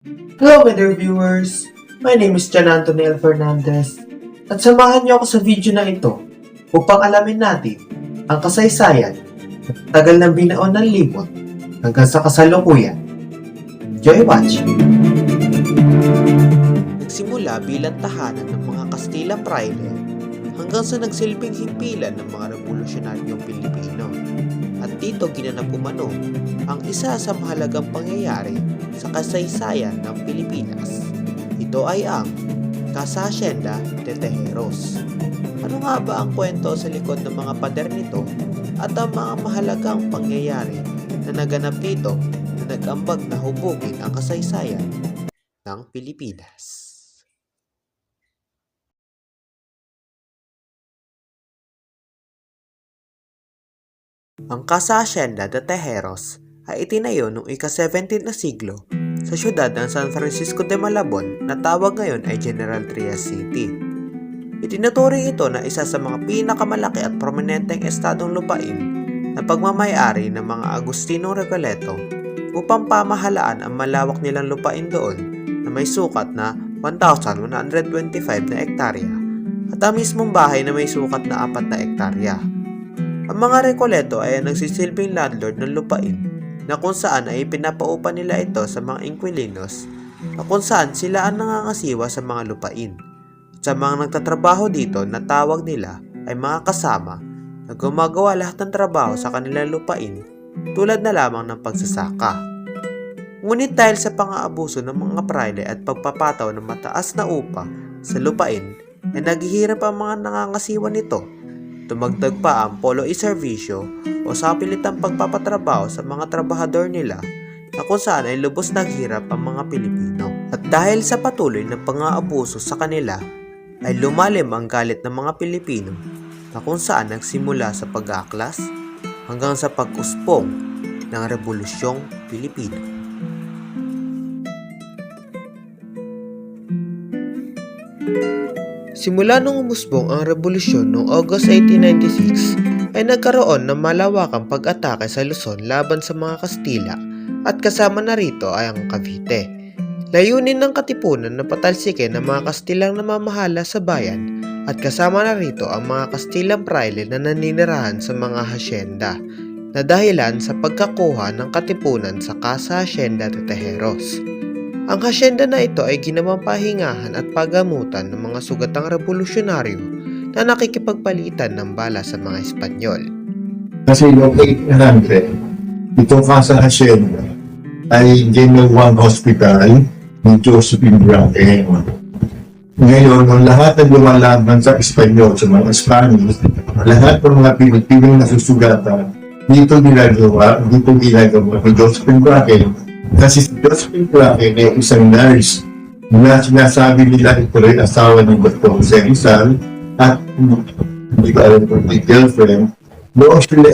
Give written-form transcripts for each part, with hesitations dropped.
Hello my dear viewers! My name is Jan Antonel Fernandez at samahan niyo ako sa video na ito upang alamin natin ang kasaysayan at tagal ng binaon ng libot hanggang sa kasalukuyan. Enjoy watching! Nagsimula bilang tahanan ng mga Kastilang Fraile hanggang sa nagsilbing himpilan ng mga revolusyonaryong Pilipino. At dito ginanap umano ang isa sa mahalagang pangyayari sa kasaysayan ng Pilipinas. Ito ay ang Casa Hacienda de Tejeros. Ano nga ba ang kwento sa likod ng mga pader nito at ang mga mahalagang pangyayari na naganap dito na nag-ambag na hubugin ang kasaysayan ng Pilipinas? Ang Casa Hacienda de Tejeros ay itinayo noong ika-17 na siglo sa siyudad ng San Francisco de Malabon na tawag ngayon ay General Trias City. Itinuturing ito na isa sa mga pinakamalaki at prominenteng estadong lupain na pagmamayari ng mga Agustinong Recoleto upang pamahalaan ang malawak nilang lupain doon na may sukat na 1,125 na ektarya at ang mismong bahay na may sukat na 4 na ektarya. Ang mga Recoleto ay ang nagsisilbing landlord ng lupain na kung saan ay pinapaupa nila ito sa mga inquilinos na kung saan sila ang nangangasiwa sa mga lupain. At sa mga nagtatrabaho dito na tawag nila ay mga kasama na gumagawa lahat ng trabaho sa kanilang lupain tulad na lamang ng pagsasaka. Ngunit dahil sa pang-aabuso ng mga praile at pagpapataw ng mataas na upa sa lupain ay naghihirap ang mga nangangasiwa nito. Tumagdag pa ang polo i-servisyo o sapilitang pagpapatrabaho sa mga trabahador nila na kung saan ay lubos naghirap ang mga Pilipino. At dahil sa patuloy na pang-aabuso sa kanila ay lumalim ang galit ng mga Pilipino na kung saan nagsimula sa pag-aaklas hanggang sa pag-uspong ng Rebolusyong Pilipino. Simula nung umusbong ang revolusyon noong August 1896 ay nagkaroon ng malawakang pag-atake sa Luzon laban sa mga Kastila at kasama na rito ay ang Cavite. Layunin ng katipunan na patalsikin ng mga Kastilang namamahala sa bayan at kasama na rito ang mga Kastilang Fraile na naninirahan sa mga hasyenda na dahilan sa pagkakuha ng katipunan sa Casa Hacienda de Tejeros. Ang hasyenda na ito ay ginawang pahingahan at pagamutan ng mga sugatang revolusyonaryo na nakikipagpalitan ng bala sa mga Espanyol. Kasi noong 1800, itong Casa Hacienda ay ginawang hospital ni Josephine Braque. Ngayon, ang lahat ng lumalaban sa Espanyol, sa mga Spanish, lahat ng mga Pilipinong nasusugatan, dito ginagawa ni Josephine Braque. Kasi si Josephine Braque ay isang nurse na sinasabi nila ito rin asawa ng Dr. Jose Rizal at hindi ko alam kung may girlfriend. Noong sila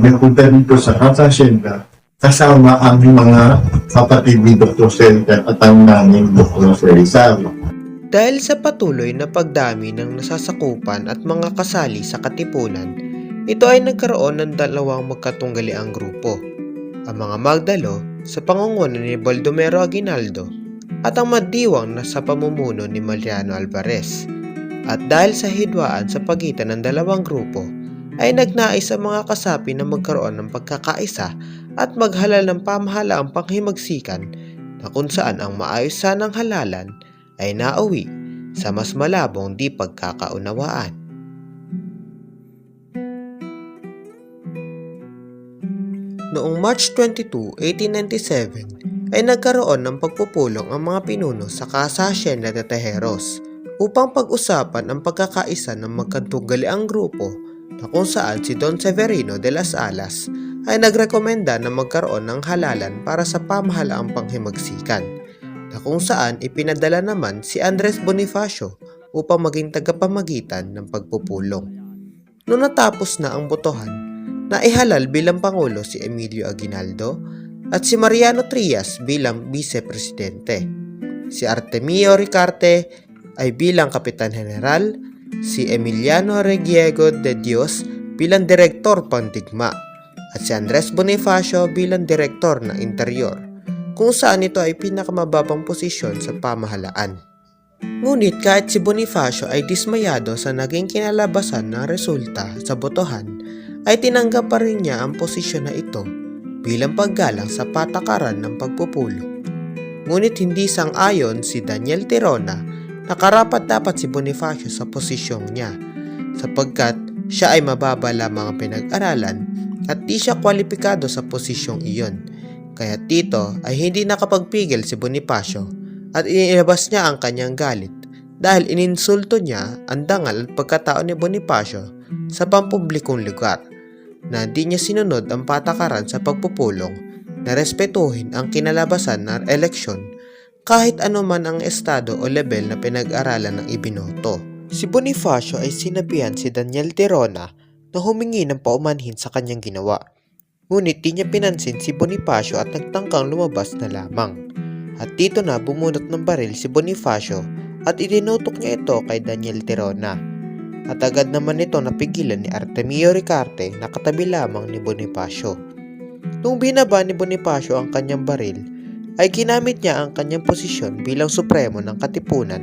napunta dito sa Casa Hacienda kasama ang mga kapatid ni Dr. Rizal at ang namin Dr. Rizal. Dahil sa patuloy na pagdami ng nasasakupan at mga kasali sa katipunan, ito ay nagkaroon ng dalawang magkatunggaliang grupo. Ang mga Magdalo sa pangunguna ni Baldomero Aguinaldo at ang Madiwang na sa pamumuno ni Mariano Alvarez. At dahil sa hidwaan sa pagitan ng dalawang grupo, ay nagnais ang mga kasapi na magkaroon ng pagkakaisa at maghalal ng pamahalaang panghimagsikan na kung saan ang maayos sanang halalan ay nauwi sa mas malabong di pagkakaunawaan. Noong March 22, 1897 ay nagkaroon ng pagpupulong ang mga pinuno sa Casa Hacienda de Tejeros upang pag-usapan ang pagkakaisa ng magkatugaliang grupo na kung saan si Don Severino de las Alas ay nagrekomenda na magkaroon ng halalan para sa pamahalaang panghimagsikan na kung saan ipinadala naman si Andres Bonifacio upang maging tagapamagitan ng pagpupulong. Noong natapos na ang botohan, naihalal bilang Pangulo si Emilio Aguinaldo at si Mariano Trias bilang Vice-Presidente. Si Artemio Ricarte ay bilang Kapitan General, si Emiliano Regiego de Dios bilang Direktor Pandigma at si Andres Bonifacio bilang Direktor ng Interior. kung saan ito ay pinakamababang posisyon sa pamahalaan. Ngunit kahit si Bonifacio ay dismayado sa naging kinalabasan ng resulta sa botohan, ay tinanggap pa rin niya ang posisyon na ito bilang paggalang sa patakaran ng pagpupulong. Ngunit hindi sang-ayon si Daniel Tirona na karapat-dapat si Bonifacio sa posisyong niya sapagkat siya ay mababa lamang ang pinag-aralan at di siya kwalipikado sa posisyong iyon. Kaya dito ay hindi nakapagpigil si Bonifacio at inilabas niya ang kanyang galit dahil ininsulto niya ang dangal at pagkatao ni Bonifacio sa pampublikong lugar na di niya sinunod ang patakaran sa pagpupulong na respetuhin ang kinalabasan ng eleksyon kahit anuman ang estado o level na pinag-aralan ng ibinoto. Si Bonifacio ay sinabihan si Daniel Tirona na humingi ng paumanhin sa kanyang ginawa. Ngunit di niya pinansin si Bonifacio at nagtangkang lumabas na lamang. At dito na bumunot ng baril si Bonifacio at itinutok niya ito kay Daniel Tirona. At agad naman ito napigilan ni Artemio Ricarte na katabi lamang ni Bonifacio. Nung binaba ni Bonifacio ang kanyang baril, ay ginamit niya ang kanyang posisyon bilang supremo ng katipunan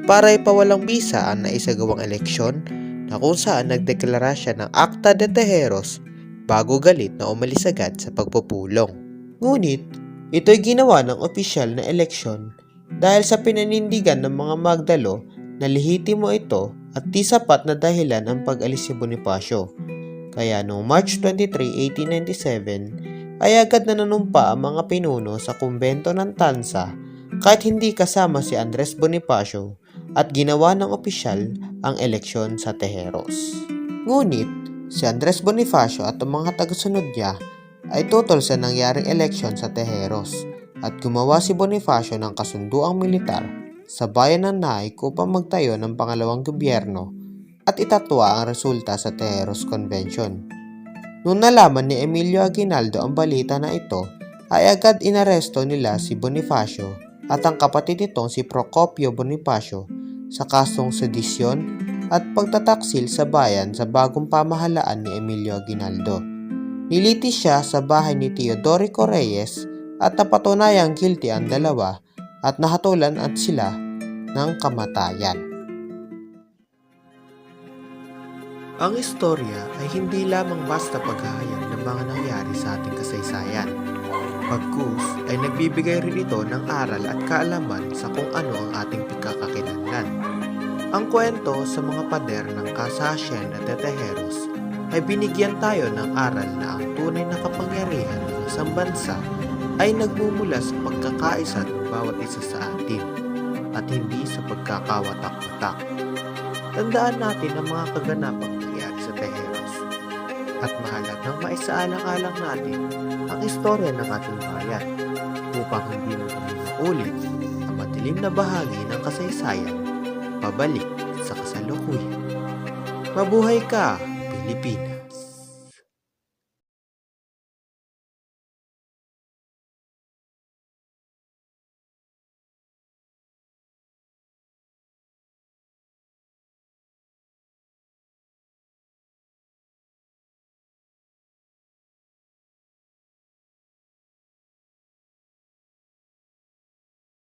para ipawalang bisa ang naisagawang eleksyon na kung saan nagdeklara siya ng Acta de Tejeros bago galit na umalis agad sa pagpupulong. Ngunit, ito'y ginawa ng opisyal na eleksyon dahil sa pinanindigan ng mga magdalo na lehitimo ito at di sapat na dahilan ang pag-alis ni Bonifacio. Kaya noong March 23, 1897 ay agad na nanumpa ang mga pinuno sa kumbento ng Tanza kahit hindi kasama si Andres Bonifacio at ginawa ng opisyal ang eleksyon sa Tejeros. Ngunit, si Andres Bonifacio at ang mga tagasunod niya ay tutol sa nangyaring eleksyon sa Tejeros at gumawa si Bonifacio ng kasunduang militar sa bayan ng Naik upang magtayo ng pangalawang gobyerno at itatwa ang resulta sa Tejeros Convention. Nung nalaman ni Emilio Aguinaldo ang balita na ito, ay agad inaresto nila si Bonifacio at ang kapatid nitong si Procopio Bonifacio sa kasong sedisyon at pagtataksil sa bayan sa bagong pamahalaan ni Emilio Aguinaldo. Nilitis siya sa bahay ni Teodorico Reyes at napatunayang guilty ang dalawa at nahatulan at sila ng kamatayan. Ang istorya ay hindi lamang basta paghahayag ng mga nangyari sa ating kasaysayan. Pagkus ay nagbibigay rin ito ng aral at kaalaman sa kung ano ang ating pagkakakilanlan. Ang kwento sa mga pader ng Casa Hacienda de Tejeros ay binigyan tayo ng aral na ang tunay na kapangyarihan ng isang bansa ay nagmumula sa pagkakaisa ng bawat isa sa atin at hindi sa pagkakawatak-watak. Tandaan natin ang mga kaganapang nangyari sa Tejeros at mahalagang maisaalang-alang natin ang istorya ng ating bayan upang hindi na kami maulit ang madilim na bahagi ng kasaysayan pabalik sa kasalukuyan. Mabuhay ka, Pilipinas!